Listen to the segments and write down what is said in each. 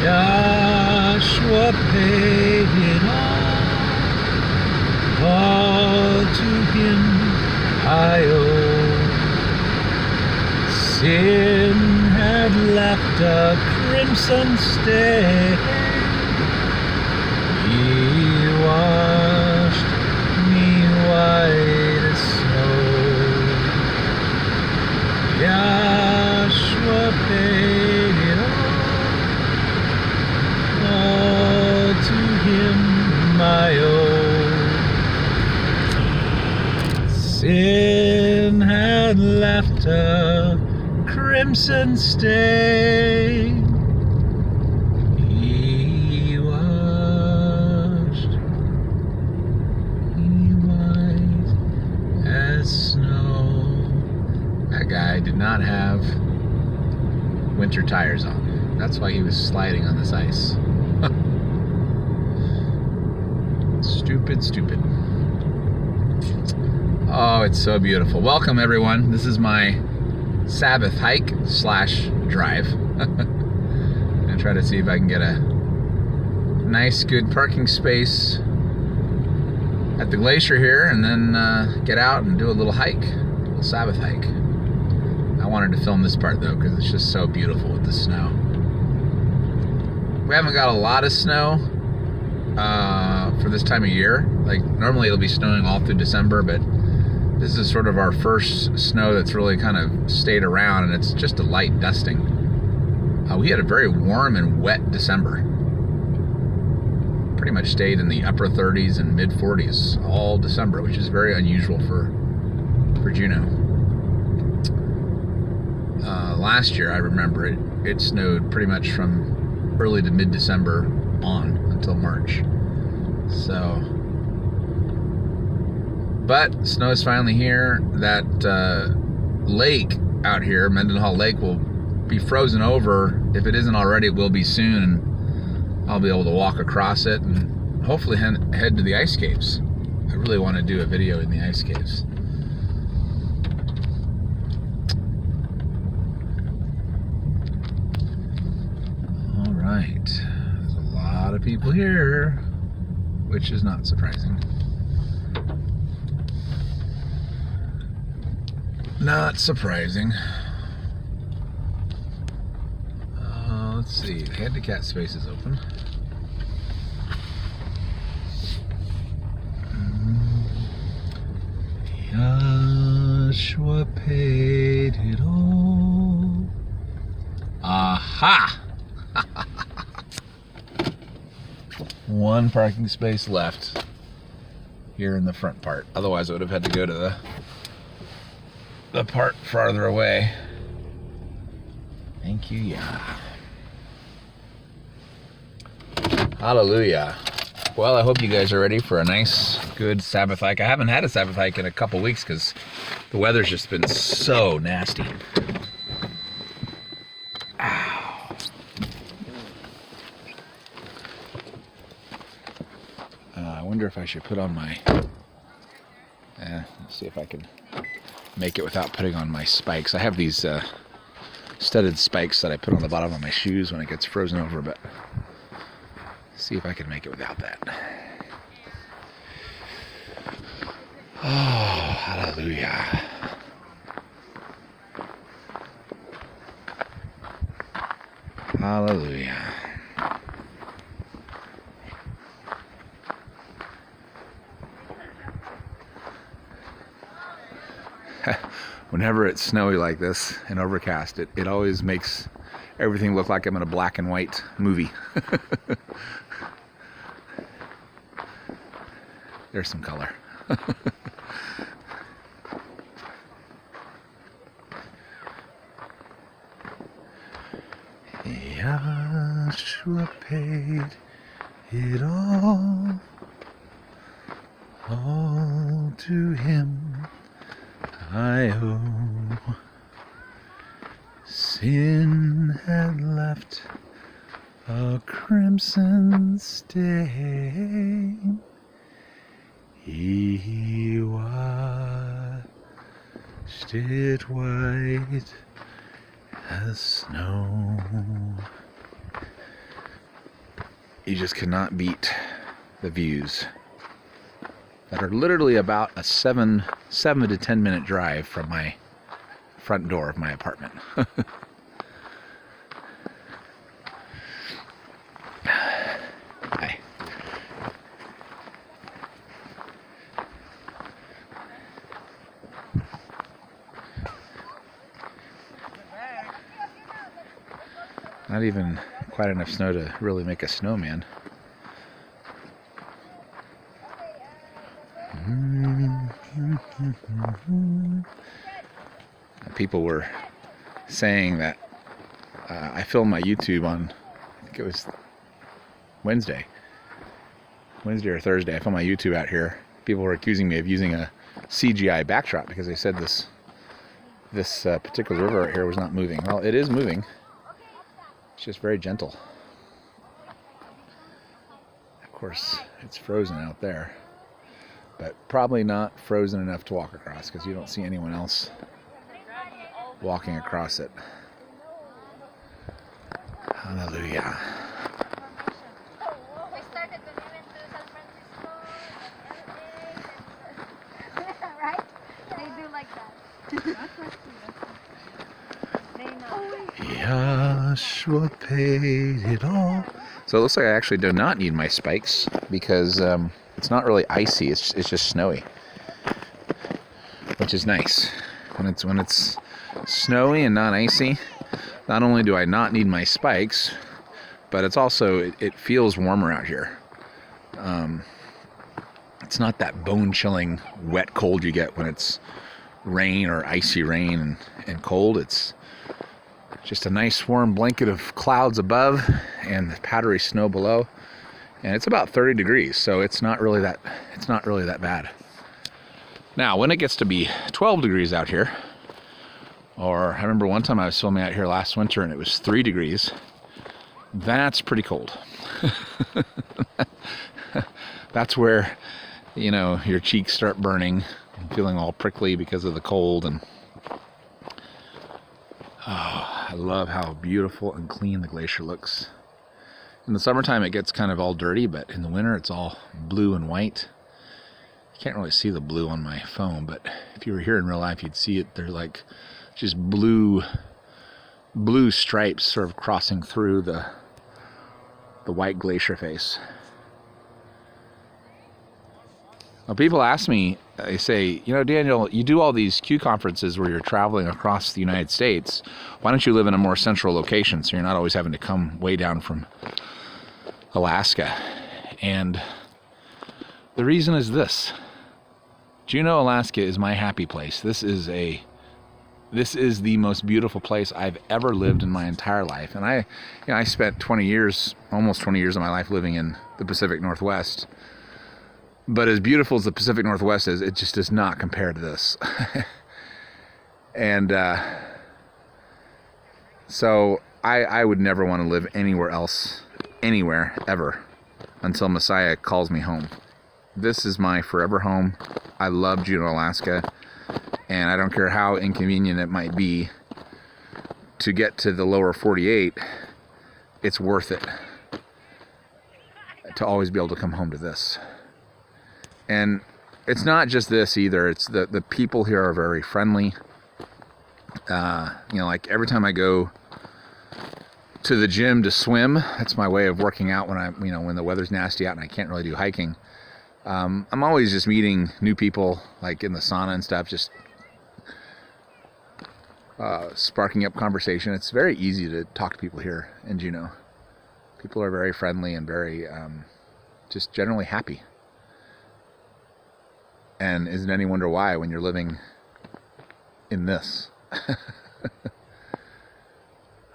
Joshua paid it all to him I owe. Sin had left a crimson stain. He washed me white as snow. Joshua paid it all to him I owe. Sin had left a crimson stain. He washed me white as snow. That guy did not have winter tires on. That's why he was sliding on this ice. Stupid, stupid. Oh, it's so beautiful. Welcome, everyone. This is my Sabbath hike / drive. I'm gonna try to see if I can get a nice, good parking space at the glacier here, and then get out and do a little hike, a little Sabbath hike. I wanted to film this part though because it's just so beautiful with the snow. We haven't got a lot of snow for this time of year. Like normally it'll be snowing all through December, but this is sort of our first snow that's really kind of stayed around, and it's just a light dusting. We had a very warm and wet December. Pretty much stayed in the upper 30s and mid 40s all December, which is very unusual for Juneau. Last year, I remember it snowed pretty much from early to mid-December on until March. So, but snow is finally here. That lake out here, Mendenhall Lake, will be frozen over. If it isn't already, it will be soon. And I'll be able to walk across it and hopefully head to the ice caves. I really want to do a video in the ice caves. All right, there's a lot of people here, which is not surprising. Not surprising. Let's see, the handicap space is open. Joshua paid it all. Aha! One parking space left here in the front part. Otherwise I would have had to go to the part farther away. Thank you, yeah. Hallelujah. Well, I hope you guys are ready for a nice, good Sabbath hike. I haven't had a Sabbath hike in a couple weeks because the weather's just been so nasty. Ow. I wonder if I should put on my... let's see if I can make it without putting on my spikes. I have these studded spikes that I put on the bottom of my shoes when it gets frozen over, but see if I can make it without that. Oh, hallelujah. Hallelujah. Whenever it's snowy like this and overcast, it always makes everything look like I'm in a black and white movie. There's some color. Joshua paid it all to him I owe. Sin had left a crimson stain. He washed it white as snow. you just cannot beat the views that are literally about a 7 to 10 minute drive from my front door of my apartment. Hi. Not even quite enough snow to really make a snowman. People were saying that I filmed my YouTube on, I think it was Wednesday or Thursday. I filmed my YouTube out here. People were accusing me of using a CGI backdrop because they said this particular river right here was not moving. Well, it is moving. It's just very gentle. Of course, it's frozen out there, but probably not frozen enough to walk across because you don't see anyone else walking across it. Hallelujah. We started when we went to San Francisco. Right? They do like that. They know. Yahshua paid it all. So it looks like I actually do not need my spikes because it's not really icy. It's just snowy, which is nice. When it's snowy and not icy, not only do I not need my spikes, but it's also it feels warmer out here. It's not that bone-chilling wet cold you get when it's rain or icy rain and cold. It's just a nice warm blanket of clouds above and the powdery snow below, and it's about 30 degrees, so it's not really that bad. Now, when it gets to be 12 degrees out here, or I remember one time I was filming out here last winter and it was 3 degrees, that's pretty cold. That's where, you know, your cheeks start burning and feeling all prickly because of the cold. And I love how beautiful and clean the glacier looks. In the summertime it gets kind of all dirty, but in the winter it's all blue and white. You can't really see the blue on my phone, but if you were here in real life you'd see it. They're like just blue stripes sort of crossing through the white glacier face. Now, people ask me, they say, you know, Daniel, you do all these Q conferences where you're traveling across the United States. Why don't you live in a more central location so you're not always having to come way down from Alaska? And the reason is this. Juneau, Alaska is my happy place. This is the most beautiful place I've ever lived in my entire life. And I spent almost 20 years of my life living in the Pacific Northwest. But as beautiful as the Pacific Northwest is, it just does not compare to this. And so I would never want to live anywhere else, anywhere, ever, until Messiah calls me home. This is my forever home. I love Juneau, Alaska. And I don't care how inconvenient it might be to get to the lower 48, it's worth it to always be able to come home to this. And it's not just this either. It's the people here are very friendly. You know, like every time I go to the gym to swim, that's my way of working out when the weather's nasty out and I can't really do hiking. I'm always just meeting new people, like in the sauna and stuff, just sparking up conversation. It's very easy to talk to people here in Juneau. People are very friendly and very just generally happy. And isn't any wonder why when you're living in this? Oh,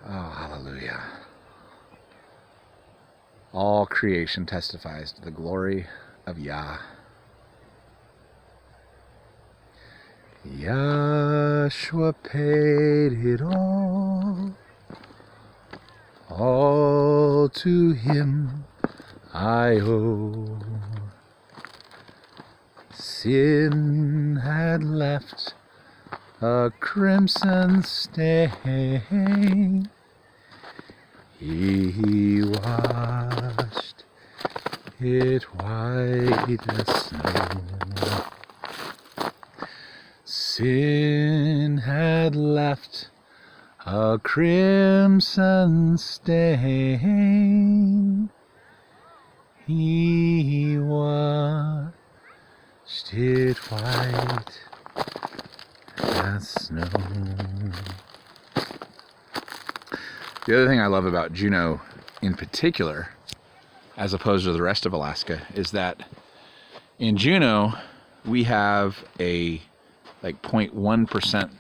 hallelujah. All creation testifies to the glory of Yah. Yahshua paid it all to him I owe. Sin had left a crimson stain. He washed it white as snow. Sin had left a crimson stain. He washed it white as snow. The other thing I love about Juneau in particular, as opposed to the rest of Alaska, is that in Juneau we have a like 0.1%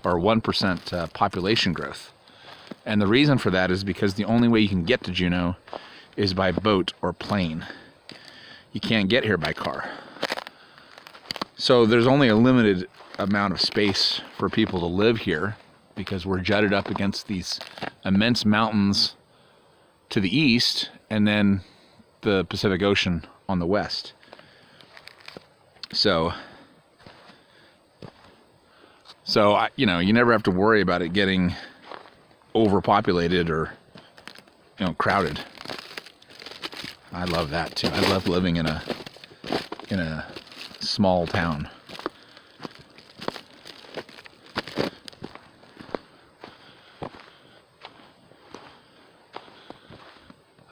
or 1% population growth. And the reason for that is because the only way you can get to Juneau is by boat or plane. You can't get here by car. So there's only a limited amount of space for people to live here because we're jutted up against these immense mountains to the east and then the Pacific Ocean on the west. So you know, you never have to worry about it getting overpopulated or, you know, crowded. I love that too. I love living in a small town.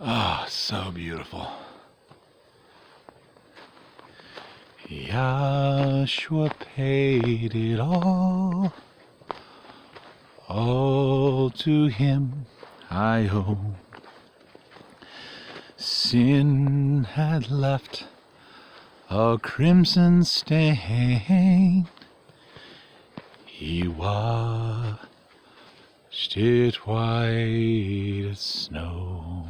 Oh, so beautiful. Yahshua paid it all to him I owe. Sin had left a crimson stain. He washed it white as snow.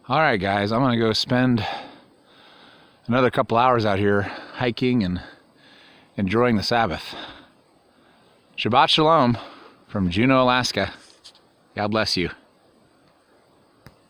All right, guys, I'm gonna go spend another couple hours out here hiking and enjoying the Sabbath. Shabbat Shalom from Juneau, Alaska. God bless you.